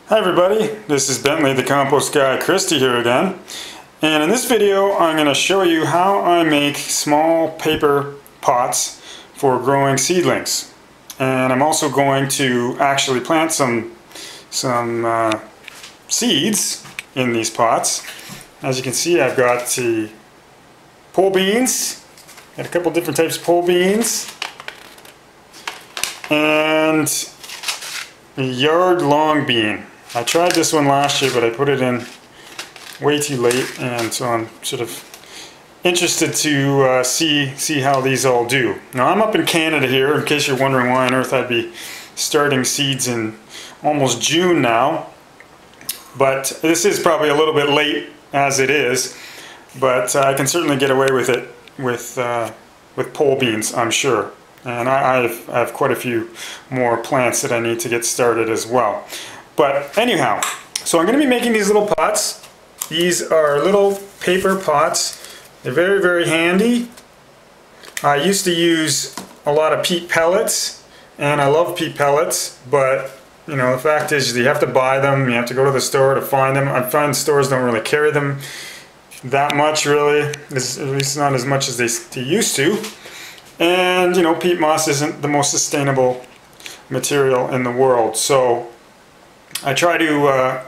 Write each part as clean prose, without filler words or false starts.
Hi everybody, this is Bentley the Compost Guy Christie here again, and in this video I'm going to show you how I make small paper pots for growing seedlings. And I'm also going to actually plant some seeds in these pots. As you can see, I've got the pole beans, got a couple different types of pole beans, and a yard long bean. I tried this one last year, but I put it in way too late, and so I'm sort of interested to see how these all do. Now I'm up in Canada here, in case you're wondering why on earth I'd be starting seeds in almost June now. But this is probably a little bit late as it is, but I can certainly get away with it with pole beans, I'm sure. And I have quite a few more plants that I need to get started as well. But anyhow, so I'm going to be making these little pots. These are little paper pots. They're very, very handy. I used to use a lot of peat pellets, and I love peat pellets, but you know, the fact is you have to buy them, you have to go to the store to find them. I find stores don't really carry them that much, really, at least not as much as they used to. And you know, peat moss isn't the most sustainable material in the world, so I try to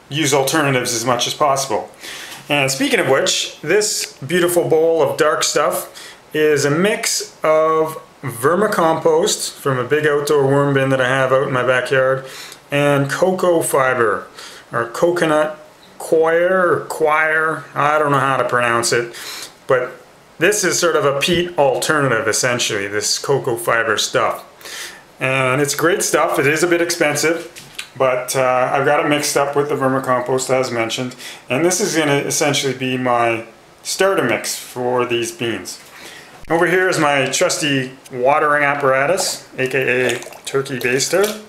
use alternatives as much as possible. And speaking of which, this beautiful bowl of dark stuff is a mix of vermicompost from a big outdoor worm bin that I have out in my backyard, and cocoa fiber, or coconut coir, I don't know how to pronounce it, but this is sort of a peat alternative, essentially, this cocoa fiber stuff. And it's great stuff. It is a bit expensive, but I've got it mixed up with the vermicompost as mentioned, and this is going to essentially be my starter mix for these beans. Over here is my trusty watering apparatus, aka turkey baster,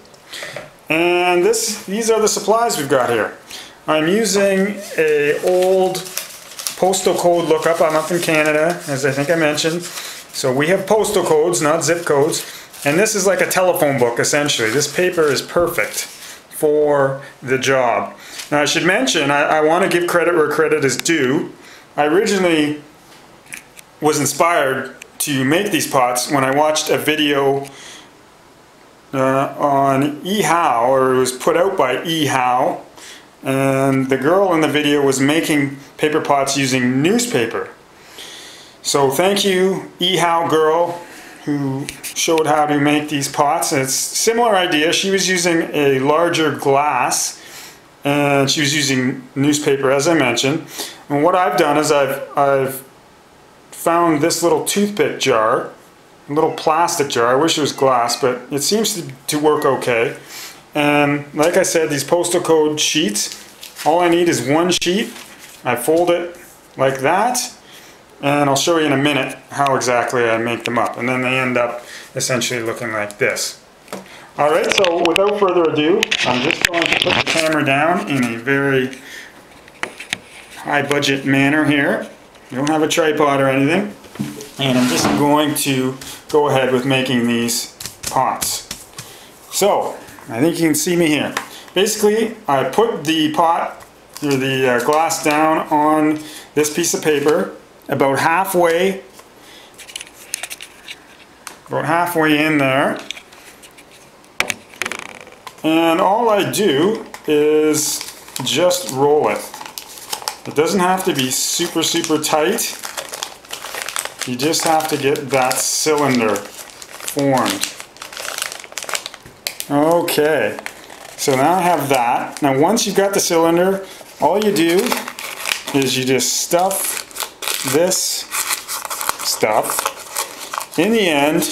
and these are the supplies we've got here. I'm using a old postal code lookup. I'm up in Canada, as I think I mentioned, so we have postal codes, not zip codes, and this is like a telephone book essentially. This paper is perfect for the job. Now I should mention, I want to give credit where credit is due. I originally was inspired to make these pots when I watched a video on eHow, or it was put out by eHow, and the girl in the video was making paper pots using newspaper. So thank you, eHow girl, who showed how to make these pots. And it's a similar idea. She was using a larger glass, and she was using newspaper, as I mentioned. And what I've done is I've found this little toothpick jar, a little plastic jar. I wish it was glass, but it seems to work okay. And like I said, these postal code sheets, all I need is one sheet. I fold it like that, and I'll show you in a minute how exactly I make them up. And then they end up essentially looking like this. Alright, so without further ado, I'm just going to put the camera down in a very high budget manner here. You don't have a tripod or anything. And I'm just going to go ahead with making these pots. So, I think you can see me here. Basically, I put the pot, or the glass down on this piece of paper, about halfway in there, and all I do is just roll it. It doesn't have to be super tight. You just have to get that cylinder formed. Okay, so now I have that. Now once you've got the cylinder, all you do is you just stuff this stuff in the end,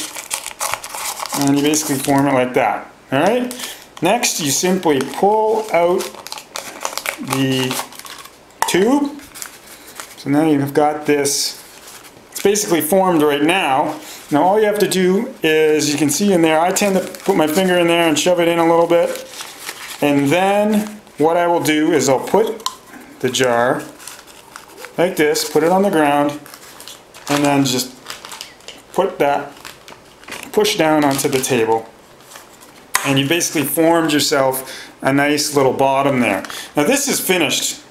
and you basically form it like that. Alright? Next, you simply pull out the tube. So now you've got this. It's basically formed right now. Now all you have to do is, you can see in there, I tend to put my finger in there and shove it in a little bit. And then what I will do is I'll put the jar like this, put it on the ground, and then just put that, push down onto the table. and you basically formed yourself a nice little bottom there. Now this is finished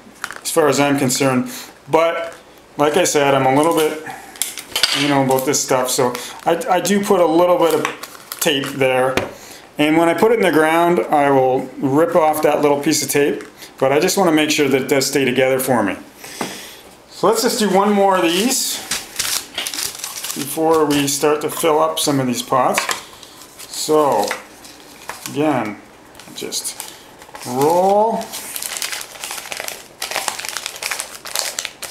as far as I'm concerned, but like I said, I'm a little bit, about this stuff, so I do put a little bit of tape there, and when I put it in the ground I will rip off that little piece of tape, but I just want to make sure that it does stay together for me. So let's just do one more of these before we start to fill up some of these pots. So again, just roll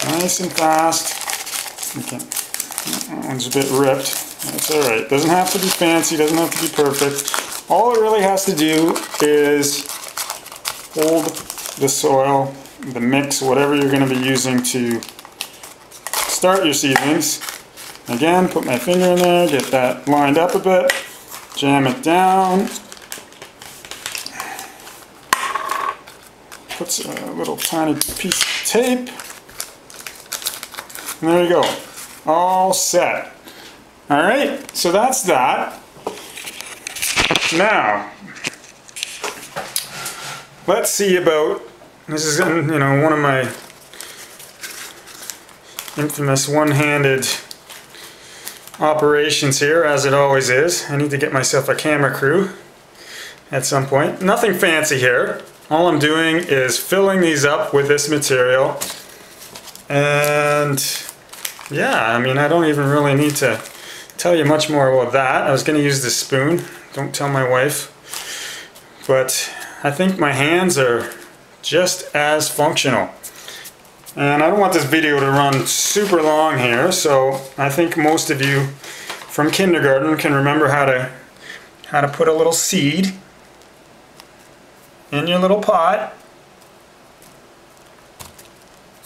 nice and fast. Okay. That one's a bit ripped. That's alright. Doesn't have to be fancy, doesn't have to be perfect. All it really has to do is hold the soil, the mix, whatever you're going to be using to start your seedlings. Again, put my finger in there, get that lined up a bit, jam it down. Put a little tiny piece of tape. And there you go. All set. Alright, so that's that. Now, let's see about, this is one of my infamous one-handed operations here, as it always is. I need to get myself a camera crew at some point. Nothing fancy here. All I'm doing is filling these up with this material, and yeah, I don't even really need to tell you much more about that. I was going to use this spoon, don't tell my wife, but I think my hands are just as functional. And I don't want this video to run super long here, so I think most of you from kindergarten can remember how to put a little seed in your little pot,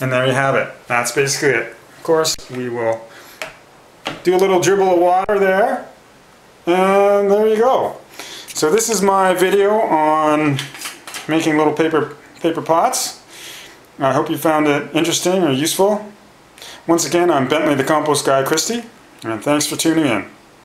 and there you have it. That's basically it. Of course, we will do a little dribble of water there, and there you go. So this is my video on making little paper pots. I hope you found it interesting or useful. Once again, I'm Bentley the Compost Guy Christie, and thanks for tuning in.